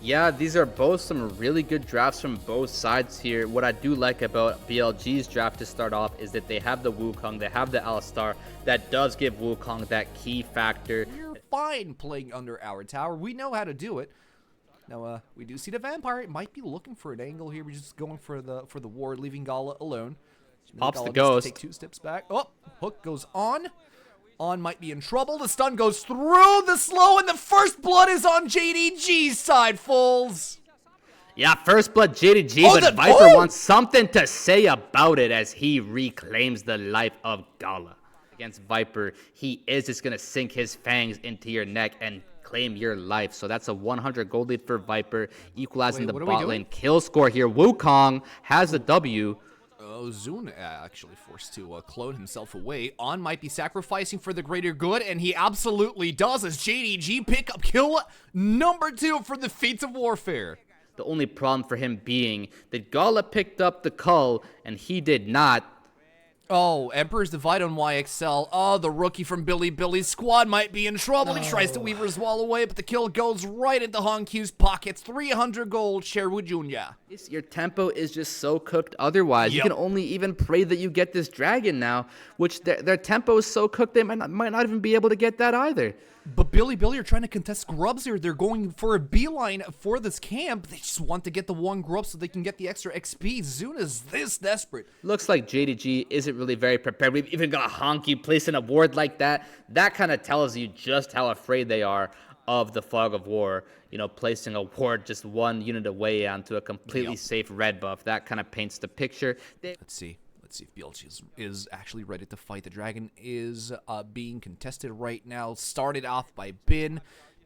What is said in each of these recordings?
Yeah, these are both some really good drafts from both sides here. What I do like about BLG's draft to start off is that they have the Wukong, they have the Alistar. That does give Wukong that key factor. We're fine playing under our tower. We know how to do it. Now, we do see the Vampire. It might be looking for an angle here. We're just going for the ward, leaving Gala alone. Pops Gala the ghost. Take 2 steps back. Oh, hook goes on. On might be in trouble. The stun goes through the slow, and the first blood is on JDG's side, fools. Yeah, first blood JDG, but Viper wants something to say about it as he reclaims the life of Gala. Against Viper, he is just going to sink his fangs into your neck and claim your life. So that's a 100 gold lead for Viper, equalizing the bot lane kill score here. Wukong has the W. Zune actually forced to clone himself away. On might be sacrificing for the greater good, and he absolutely does as JDG pick up kill number 2 for the Fates of Warfare. The only problem for him being that Gala picked up the cull and he did not. Oh, Emperor's Divide on YXL. Oh, the rookie from Bilibili's squad might be in trouble. He tries to Weaver's Wall away, but the kill goes right into Honkyu's pockets. 300 gold, Sherwood Jr. Your tempo is just so cooked otherwise. You can only even pray that you get this dragon now, which their tempo is so cooked they might not even be able to get that either. But Bilibili are trying to contest grubs here. They're going for a beeline for this camp. They just want to get the one grub so they can get the extra XP. Zune is this desperate. Looks like JDG isn't really very prepared. We've even got a Honky placing a ward like that. That kind of tells you just how afraid they are of the Fog of War. You know, placing a ward just one unit away onto a completely safe red buff. That kind of paints the picture. Let's see if BLG is actually ready to fight. The dragon is being contested right now. Started off by Bin.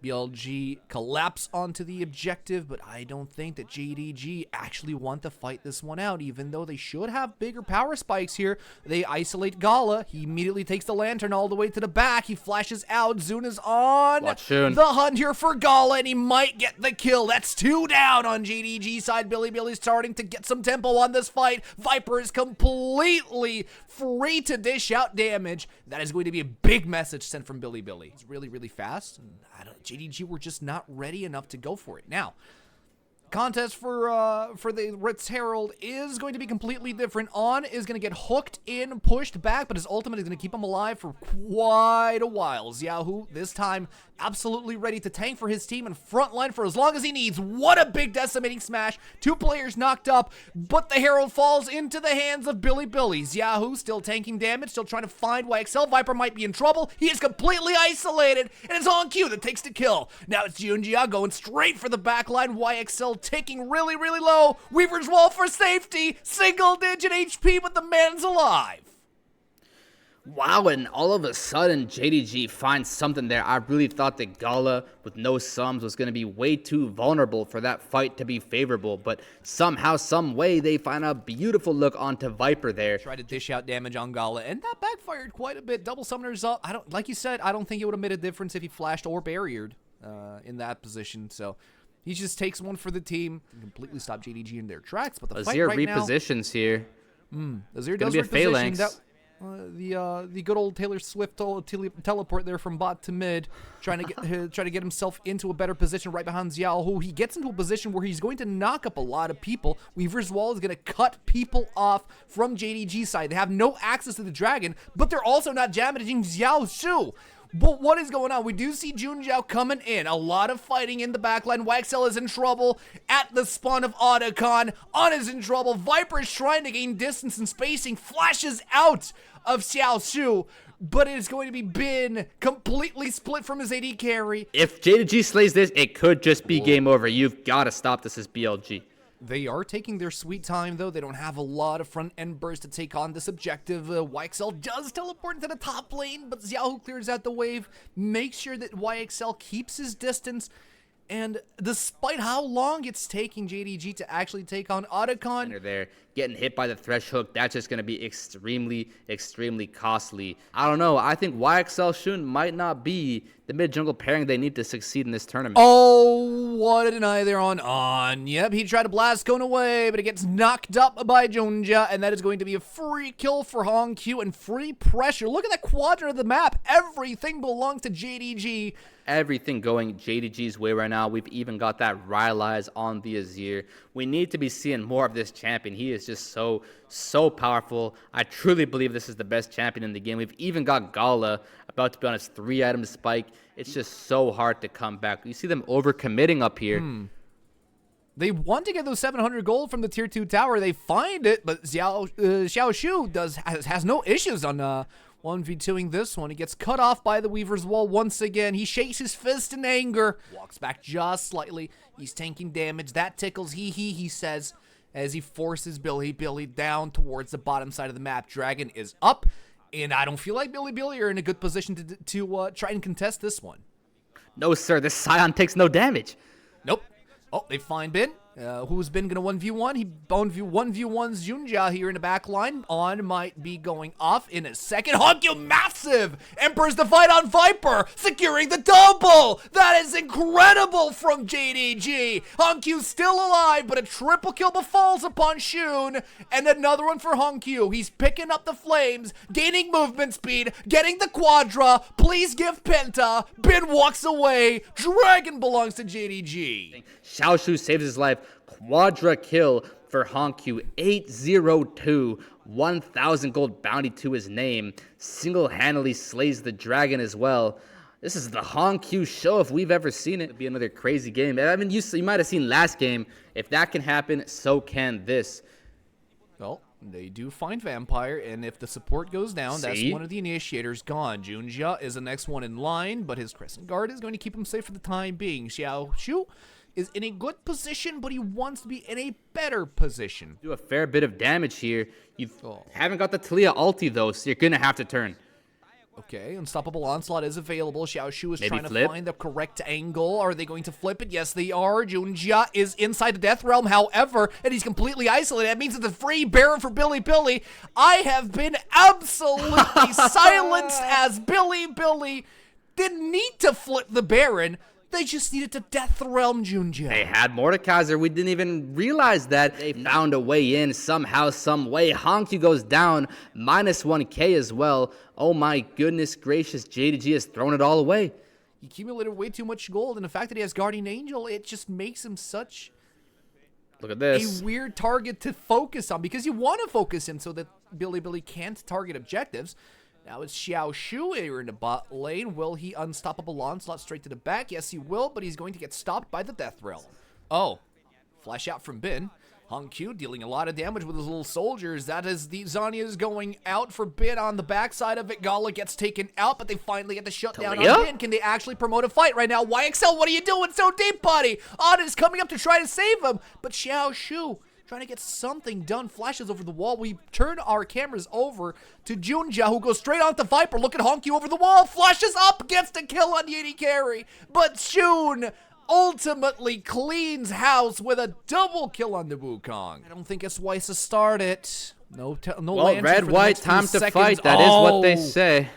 BLG collapse onto the objective, but I don't think that JDG actually want to fight this one out, even though they should have bigger power spikes here. They isolate Gala. He immediately takes the lantern all the way to the back. He flashes out. Zune is on the hunt here for Gala, and he might get the kill. That's 2 down on JDG side. Bilibili's starting to get some tempo on this fight. Viper is completely free to dish out damage. That is going to be a big message sent from Bilibili. He's really, really fast. And JDG were just not ready enough to go for it. Now, contest for the Ritz Herald is going to be completely different. On is going to get hooked in, pushed back, but his ultimate is going to keep him alive for quite a while. Xiaohu, this time, absolutely ready to tank for his team and frontline for as long as he needs. What a big decimating smash. 2 players knocked up, but the Herald falls into the hands of Bilibili. Xiaohu still tanking damage, still trying to find YXL. Viper might be in trouble. He is completely isolated, and it's on cue that takes the kill. Now it's Junjia going straight for the backline. YXL taking really, really low. Weaver's Wall for safety. Single-digit HP, but the man's alive. Wow, and all of a sudden, JDG finds something there. I really thought that Gala, with no sums, was going to be way too vulnerable for that fight to be favorable. But somehow, some way, they find a beautiful look onto Viper there. Try to dish out damage on Gala, and that backfired quite a bit. Double summoners up. Like you said, I don't think it would have made a difference if he flashed or barriered in that position. So he just takes one for the team and completely stop JDG in their tracks. But the fight right now, repositions here. Azir does reposition. The good old Taylor Swift teleport there from bot to mid, trying to get himself into a better position right behind Xiaohu. He gets into a position where he's going to knock up a lot of people. Weaver's Wall is going to cut people off from JDG's side. They have no access to the dragon, but they're also not damaging Xiao Shu. But what is going on? We do see Junjiao coming in. A lot of fighting in the backline. YXL is in trouble at the spawn of Otacon. On is in trouble. Viper is trying to gain distance and spacing. Flashes out of Xiao Shu. But it is going to be Bin completely split from his AD carry. If JDG slays this, it could just be game over. You've got to stop this as BLG. They are taking their sweet time, though. They don't have a lot of front-end burst to take on this objective. YXL does teleport into the top lane, but Xiaohu clears out the wave, makes sure that YXL keeps his distance, and despite how long it's taking JDG to actually take on Otacon, there getting hit by the thresh hook, that's just going to be extremely, extremely costly. I don't know. I think YXL Shun might not be the mid-jungle pairing they need to succeed in this tournament. Oh, what a deny there on. Yep, he tried to blast Cone away, but it gets knocked up by Junja, and that is going to be a free kill for HongQ and free pressure. Look at that quadra of the map. Everything belongs to JDG. Everything going JDG's way right now. We've even got that Rylai's on the Azir. We need to be seeing more of this champion. He is just so powerful. I truly believe this is the best champion in the game. We've even got Gala about to be on his 3-item spike. It's just so hard to come back. You see them overcommitting up here. They want to get those 700 gold from the tier 2 tower. They find it, but Xiao Shu has no issues on 1v2ing this one. He gets cut off by the Weaver's Wall once again. He shakes his fist in anger, walks back just slightly. He's tanking damage. That tickles he says, as he forces Bilibili down towards the bottom side of the map. Dragon is up, and I don't feel like Bilibili are in a good position to try and contest this one. No, sir. This Scion takes no damage. Nope. Oh, they find Bin. Who's Bin going to 1v1? He 1v1s Junja here in the back line. On might be going off in a second. HongQ massive! Emperor's the fight on Viper, securing the double! That is incredible from JDG! HongQ still alive, but a triple kill befalls upon Shun, and another one for HongQ. He's picking up the flames, gaining movement speed, getting the quadra. Please give Penta. Bin walks away. Dragon belongs to JDG. Xiao Shu saves his life. Quadra kill for HongQ. 802. 1,000 gold bounty to his name. Single-handedly slays the dragon as well. This is the HongQ show if we've ever seen it. It'll be another crazy game. I mean, you might have seen last game. If that can happen, so can this. Well, they do find Vampire, and if the support goes down, that's one of the initiators gone. Junja is the next one in line, but his Crescent Guard is going to keep him safe for the time being. Xiao Shu is in a good position, but he wants to be in a better position. Do a fair bit of damage here. You haven't got the Talia ulti, though, so you're going to have to turn. Okay, Unstoppable Onslaught is available. Xiao Shu is trying flip. to find the correct angle. Are they going to flip it? Yes, they are. Junja is inside the Death Realm, however, and he's completely isolated. That means it's a free Baron for Bilibili. I have been absolutely silenced as Bilibili didn't need to flip the Baron. They just needed to Death Realm Junja. They had Mordekaiser. We didn't even realize that. They found a way in somehow, some way. HongQ goes down. Minus 1k as well. Oh my goodness gracious. JDG has thrown it all away. He accumulated way too much gold, and the fact that he has Guardian Angel, it just makes him such Look at this. a weird target to focus on, because you want to focus him so that Bilibili can't target objectives. Now it's Xiao Shu here in the bot lane. Will he Unstoppable Onslaught straight to the back? Yes, he will, but he's going to get stopped by the Death Realm. Oh, flash out from Bin. HongQ dealing a lot of damage with his little soldiers. That is the Zanya's going out for Bin on the backside of it. Gala gets taken out, but they finally get the shutdown on Bin. Can they actually promote a fight right now? YXL, what are you doing so deep, buddy? Odd is coming up to try to save him, but Xiao Shu trying to get something done, flashes over the wall. We turn our cameras over to Junja, who goes straight on to Viper. Look at HongQ over the wall, flashes up, gets the kill on AD carry. But Shun ultimately cleans house with a double kill on the Wukong. I don't think it's wise to start it. No well, red, white, time to fight. That is what they say.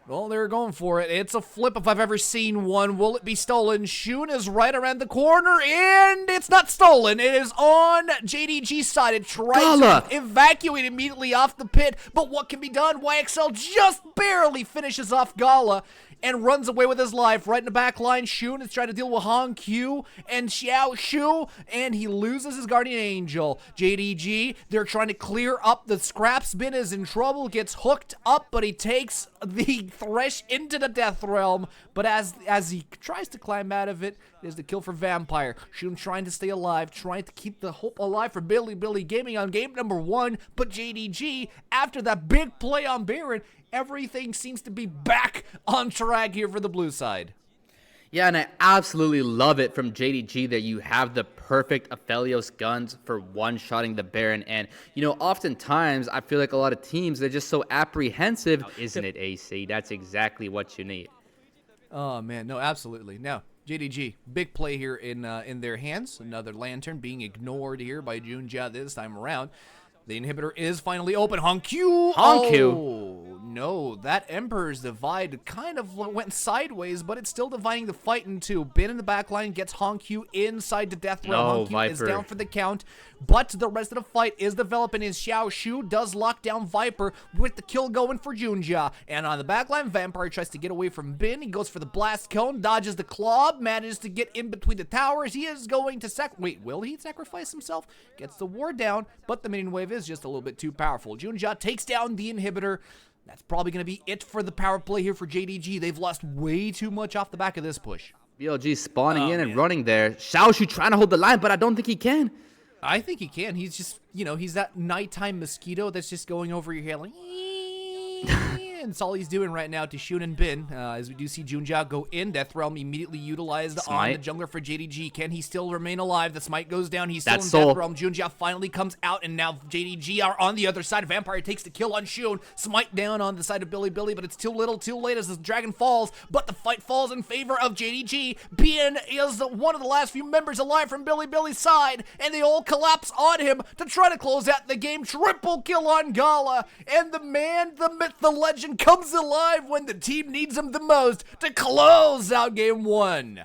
Well, they're going for it. It's a flip if I've ever seen one. Will it be stolen? Shun is right around the corner, and it's not stolen. It is on JDG's side. It tries to evacuate immediately off the pit, but what can be done? YXL just barely finishes off Gala and runs away with his life. Right in the back line, Shun is trying to deal with HongQ and Xiao Shu, and he loses his Guardian Angel. JDG, they're trying to clear up the scraps. Bin is in trouble, gets hooked up, but he takes the Thresh into the Death Realm. But as he tries to climb out of it, there's the kill for Vampire. Shun trying to stay alive, trying to keep the hope alive for Bilibili Gaming on game number 1. But JDG, after that big play on Baron, everything seems to be back on track here for the blue side. Yeah, and I absolutely love it from JDG that you have the perfect Aphelios guns for one-shotting the Baron. And, you know, oftentimes I feel like a lot of teams, they're just so apprehensive. Oh, isn't it, AC? That's exactly what you need. Oh, man. No, absolutely. Now, JDG, big play here in their hands. Another Lantern being ignored here by Junja this time around. The inhibitor is finally open. Honkyu! Honkyu? Oh, no. That Emperor's Divide kind of went sideways, but it's still dividing the fight in two. Bin in the backline gets Honkyu inside the death row. No, Honkyu is Viper. down for the count, but the rest of the fight is developing as Xiao Shu does lock down Viper with the kill going for Junja. And on the backline, Vampire tries to get away from Bin. He goes for the blast cone, dodges the claw, manages to get in between the towers. He is going to wait, will he sacrifice himself? Gets the ward down, but the minion wave is just a little bit too powerful. Junja takes down the inhibitor. That's probably going to be it for the power play here for JDG. They've lost way too much off the back of this push. BLG spawning in and running there. Xiaoshu trying to hold the line, but I don't think he can. I think he can. He's just, he's that nighttime mosquito that's just going over your head like, and that's all he's doing right now to Shun and Bin. As we do see Junja go in, Death Realm immediately utilized on the jungler for JDG. Can he still remain alive? The smite goes down. He's still in Death Realm. Junja finally comes out, and now JDG are on the other side. Vampire takes the kill on Shun. Smite down on the side of Bilibili, but it's too little, too late as the dragon falls. But the fight falls in favor of JDG. Bin is one of the last few members alive from Bilibili's side, and they all collapse on him to try to close out the game. Triple kill on Gala, and the man, the myth, the legend comes alive when the team needs him the most to close out game one.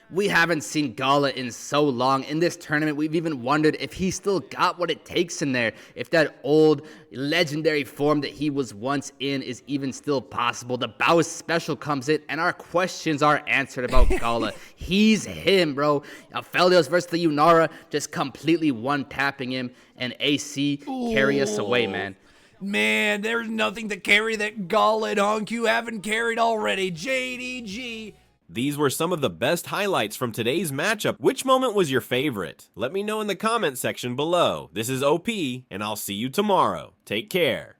We haven't seen Gala in so long. In this tournament, we've even wondered if he still got what it takes in there. If that old legendary form that he was once in is even still possible. The Bao's special comes in, and our questions are answered about Gala. He's him, bro. Aphelios versus the Yunara, just completely one-tapping him, and AC carry us away, man. Man, there's nothing to carry that Gala and Honkyu haven't carried already. JDG. These were some of the best highlights from today's matchup. Which moment was your favorite? Let me know in the comment section below. This is OP, and I'll see you tomorrow. Take care.